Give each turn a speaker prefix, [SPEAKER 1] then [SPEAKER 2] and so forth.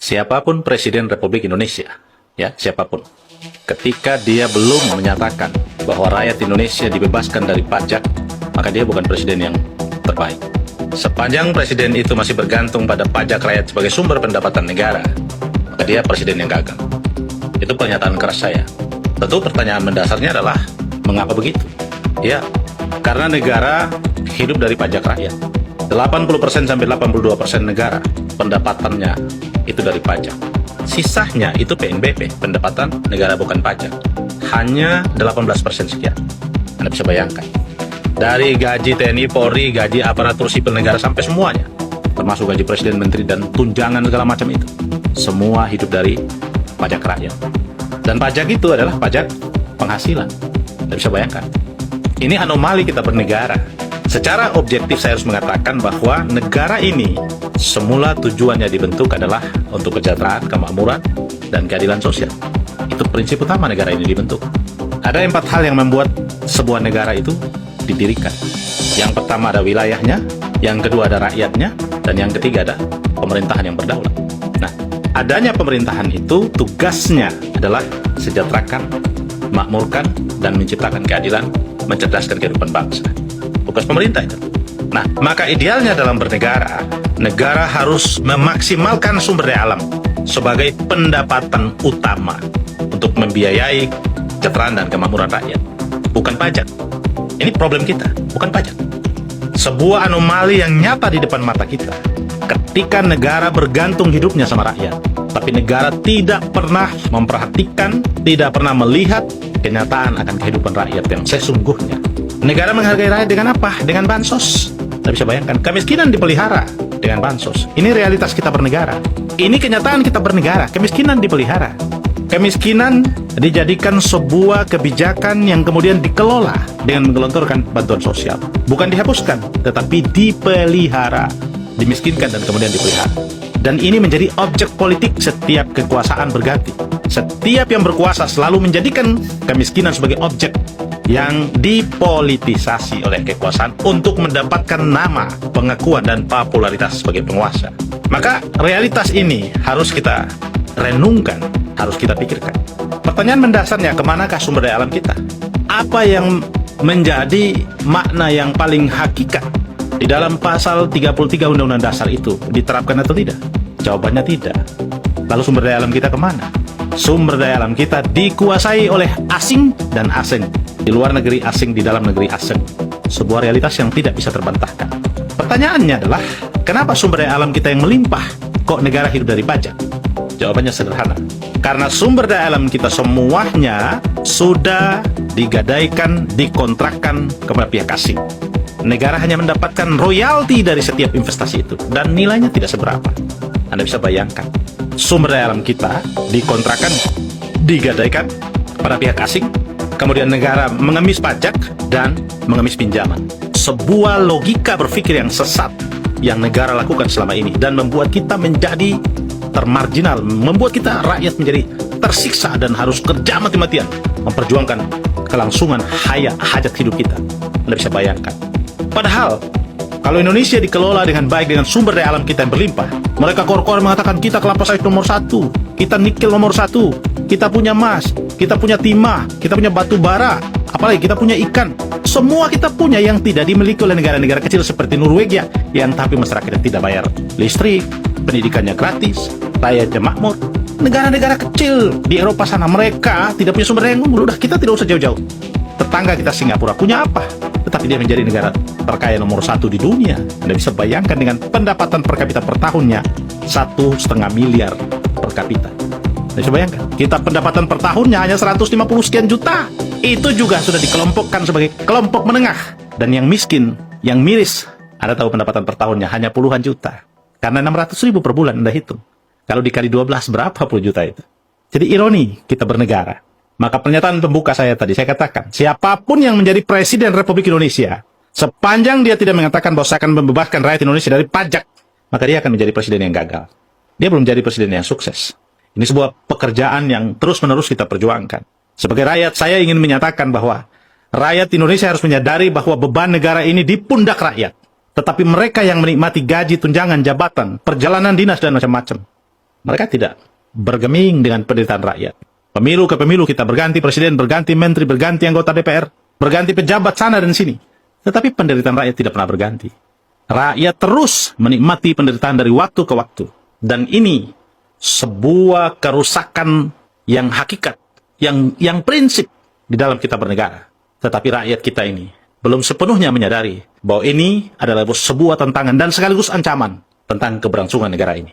[SPEAKER 1] siapapun Presiden Republik Indonesia, ya siapapun, ketika dia belum menyatakan bahwa rakyat Indonesia dibebaskan dari pajak, maka dia bukan presiden yang terbaik. Sepanjang presiden itu masih bergantung pada pajak rakyat sebagai sumber pendapatan negara, maka dia presiden yang gagal. Itu pernyataan keras saya. Tentu pertanyaan mendasarnya adalah, mengapa begitu? Ya, karena negara hidup dari pajak rakyat. 80% sampai 82% negara pendapatannya itu dari pajak. Sisanya itu PNBP, pendapatan negara bukan pajak. Hanya 18% sekian. Anda bisa bayangkan. Dari gaji TNI, Polri, gaji aparatur sipil negara sampai semuanya, termasuk gaji presiden, menteri, dan tunjangan segala macam itu, semua hidup dari pajak rakyat. Dan pajak itu adalah pajak penghasilan. Anda bisa bayangkan. Ini anomali kita bernegara. Secara objektif saya harus mengatakan bahwa negara ini semula tujuannya dibentuk adalah untuk kesejahteraan, kemakmuran, dan keadilan sosial. Itu prinsip utama negara ini dibentuk. Ada 4 hal yang membuat sebuah negara itu didirikan. Yang pertama ada wilayahnya, yang kedua ada rakyatnya, dan yang ketiga ada pemerintahan yang berdaulat. Nah, adanya pemerintahan itu tugasnya adalah sejahterakan, makmurkan, dan menciptakan keadilan, mencerdaskan kehidupan bangsa. Tugas pemerintah itu. Nah, maka idealnya dalam bernegara, negara harus memaksimalkan sumber daya alam sebagai pendapatan utama untuk membiayai kesejahteraan dan kemakmuran rakyat, bukan pajak. Ini problem kita, bukan pajak. Sebuah anomali yang nyata di depan mata kita. Ketika negara bergantung hidupnya sama rakyat, tapi negara tidak pernah memperhatikan, tidak pernah melihat kenyataan akan kehidupan rakyat yang sesungguhnya. Negara menghargai rakyat dengan apa? Dengan bansos. Anda bisa bayangkan, kemiskinan dipelihara dengan bansos. Ini realitas kita bernegara. Ini kenyataan kita bernegara, kemiskinan dipelihara. Kemiskinan dijadikan sebuah kebijakan yang kemudian dikelola dengan menggelontorkan bantuan sosial. Bukan dihapuskan, tetapi dipelihara. Dimiskinkan dan kemudian dipelihara. Dan ini menjadi objek politik setiap kekuasaan berganti. Setiap yang berkuasa selalu menjadikan kemiskinan sebagai objek yang dipolitisasi oleh kekuasaan untuk mendapatkan nama, pengakuan, dan popularitas sebagai penguasa. Maka realitas ini harus kita renungkan, harus kita pikirkan. Pertanyaan mendasarnya, kemanakah sumber daya alam kita? Apa yang menjadi makna yang paling hakikat di dalam pasal 33 Undang-Undang Dasar itu diterapkan atau tidak? Jawabannya tidak. Lalu sumber daya alam kita kemana? Sumber daya alam kita dikuasai oleh asing dan asing. Di luar negeri asing, di dalam negeri asing. Sebuah realitas yang tidak bisa terbantahkan. Pertanyaannya adalah, kenapa sumber daya alam kita yang melimpah, kok negara hidup dari pajak? Jawabannya sederhana. Karena sumber daya alam kita semuanya sudah digadaikan, dikontrakkan kepada pihak asing. Negara hanya mendapatkan royalti dari setiap investasi itu, dan nilainya tidak seberapa. Anda bisa bayangkan, sumber daya alam kita dikontrakkan, digadaikan pada pihak asing, kemudian negara mengemis pajak dan mengemis pinjaman. Sebuah logika berpikir yang sesat yang negara lakukan selama ini dan membuat kita menjadi termarginal, membuat kita rakyat menjadi tersiksa dan harus kerja mati-matian memperjuangkan kelangsungan hajat hidup kita. Anda bisa bayangkan. Padahal kalau Indonesia dikelola dengan baik dengan sumber daya alam kita yang berlimpah, mereka kor-kor mengatakan kita kelapa sawit nomor 1, kita nikel nomor 1, kita punya emas, kita punya timah, kita punya batu bara, apalagi kita punya ikan. Semua kita punya yang tidak dimiliki oleh negara-negara kecil seperti Norwegia, yang tapi masyarakatnya tidak bayar listrik, pendidikannya gratis, rakyatnya makmur. Negara-negara kecil di Eropa sana, mereka tidak punya sumber daya yang unggul. Udah, kita tidak usah jauh-jauh. Tetangga kita Singapura punya apa? Tetapi dia menjadi negara terkaya nomor 1 di dunia. Anda bisa bayangkan dengan pendapatan per kapita per tahunnya 1,5 miliar per kapita. Anda bisa bayangkan, kita pendapatan per tahunnya hanya 150 sekian juta. Itu juga sudah dikelompokkan sebagai kelompok menengah. Dan yang miskin, yang miris, Anda tahu pendapatan per tahunnya hanya puluhan juta. Karena 600 ribu per bulan Anda hitung. Kalau dikali 12 berapa puluh juta itu? Jadi ironi kita bernegara. Maka pernyataan pembuka saya tadi, saya katakan, siapapun yang menjadi Presiden Republik Indonesia, sepanjang dia tidak mengatakan bahwa saya akan membebaskan rakyat Indonesia dari pajak, maka dia akan menjadi presiden yang gagal. Dia belum jadi presiden yang sukses. Ini sebuah pekerjaan yang terus-menerus kita perjuangkan. Sebagai rakyat, saya ingin menyatakan bahwa rakyat Indonesia harus menyadari bahwa beban negara ini di pundak rakyat. Tetapi mereka yang menikmati gaji, tunjangan, jabatan, perjalanan dinas, dan macam-macam, Mereka tidak bergeming dengan penderitaan rakyat. Pemilu ke pemilu kita berganti presiden, berganti menteri, berganti anggota DPR, berganti pejabat sana dan sini. Tetapi penderitaan rakyat tidak pernah berganti. Rakyat terus menikmati penderitaan dari waktu ke waktu. Dan ini sebuah kerusakan yang hakikat, yang prinsip di dalam kita bernegara. Tetapi rakyat kita ini belum sepenuhnya menyadari bahwa ini adalah sebuah tantangan dan sekaligus ancaman tentang keberlangsungan negara ini.